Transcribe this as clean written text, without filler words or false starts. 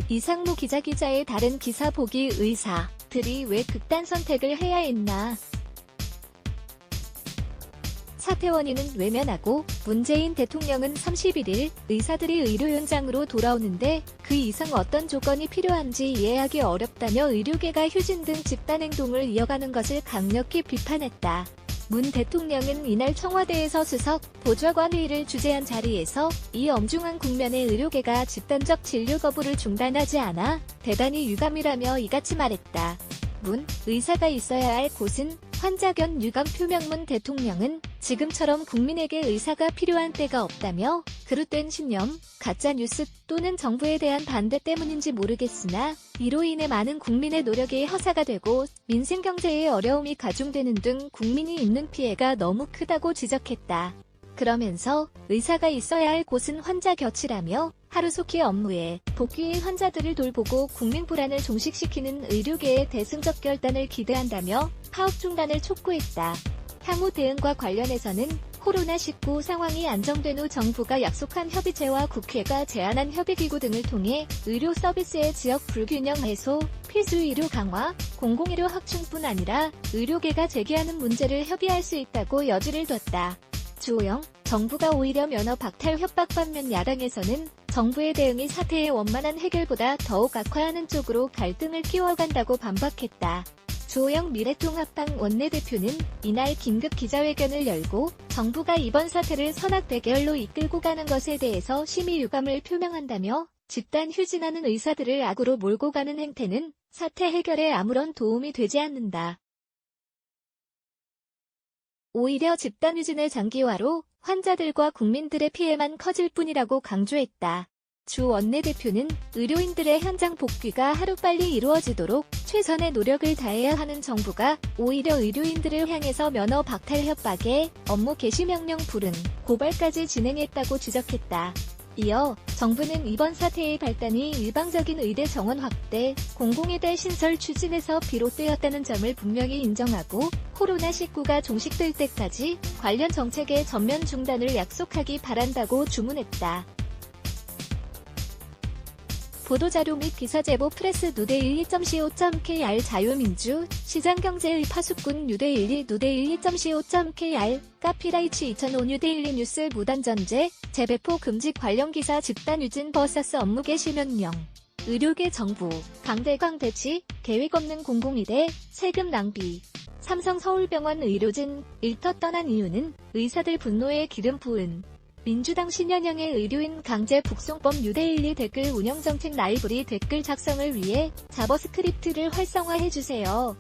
이상무 기자의 다른 기사 보기 의사들이 왜 극단 선택을 해야 했나. 사퇴 원인은 외면하고 문재인 대통령은 31일 의사들이 의료 현장으로 돌아오는데 그 이상 어떤 조건이 필요한지 이해하기 어렵다며 의료계가 휴진 등 집단행동을 이어가는 것을 강력히 비판했다. 문 대통령은 이날 청와대에서 수석 보좌관 회의를 주재한 자리에서 이 엄중한 국면에 의료계가 집단적 진료 거부를 중단하지 않아 대단히 유감이라며 이같이 말했다. 문 의사가 있어야 할 곳은 환자견 유감 표명. 문 대통령은 지금처럼 국민에게 의사가 필요한 때가 없다며 그릇된 신념, 가짜뉴스 또는 정부에 대한 반대 때문인지 모르겠으나 이로 인해 많은 국민의 노력이 허사가 되고 민생 경제의 어려움이 가중되는 등 국민이 입는 피해가 너무 크다고 지적했다. 그러면서 의사가 있어야 할 곳은 환자 곁이라며 하루속히 업무에 복귀해 환자들을 돌보고 국민 불안을 종식시키는 의료계의 대승적 결단을 기대한다며 파업 중단을 촉구했다. 향후 대응과 관련해서는 코로나19 상황이 안정된 후 정부가 약속한 협의체와 국회가 제안한 협의기구 등을 통해 의료 서비스의 지역 불균형 해소, 필수 의료 강화, 공공의료 확충뿐 아니라 의료계가 제기하는 문제를 협의할 수 있다고 여지를 뒀다. 주호영, 정부가 오히려 면허 박탈 협박 반면 야당에서는 정부의 대응이 사태의 원만한 해결보다 더욱 악화하는 쪽으로 갈등을 키워간다고 반박했다. 주호영 미래통합당 원내대표는 이날 긴급 기자회견을 열고 정부가 이번 사태를 선악 대결로 이끌고 가는 것에 대해서 심히 유감을 표명한다며 집단 휴진하는 의사들을 악으로 몰고 가는 행태는 사태 해결에 아무런 도움이 되지 않는다. 오히려 집단 휴진의 장기화로 환자들과 국민들의 피해만 커질 뿐이라고 강조했다. 주 원내대표는 의료인들의 현장 복귀가 하루빨리 이루어지도록 최선의 노력을 다해야 하는 정부가 오히려 의료인들을 향해서 면허 박탈 협박에 업무 개시 명령 불응, 고발까지 진행했다고 지적했다. 이어 정부는 이번 사태의 발단이 일방적인 의대 정원 확대, 공공의대 신설 추진에서 비롯되었다는 점을 분명히 인정하고 코로나19가 종식될 때까지 관련 정책의 전면 중단을 약속하기 바란다고 주문했다. 보도자료 및 기사 제보 프레스 누대12.co.kr 자유민주, 시장경제의 파수꾼 누대12 누대12.co.kr, 카피라이치 2005 뉴데일리 뉴스 무단전제, 재배포 금지 관련 기사 집단 유진 vs 업무 개시 명령. 의료계 정부, 강대강 배치, 계획 없는 공공의대, 세금 낭비. 삼성 서울병원 의료진, 일터 떠난 이유는 의사들 분노에 기름 부은. 민주당 신현영의 의료인 강제 북송법 뉴데일리 댓글 운영정책 라이브러리 댓글 작성을 위해 자버스크립트를 활성화해주세요.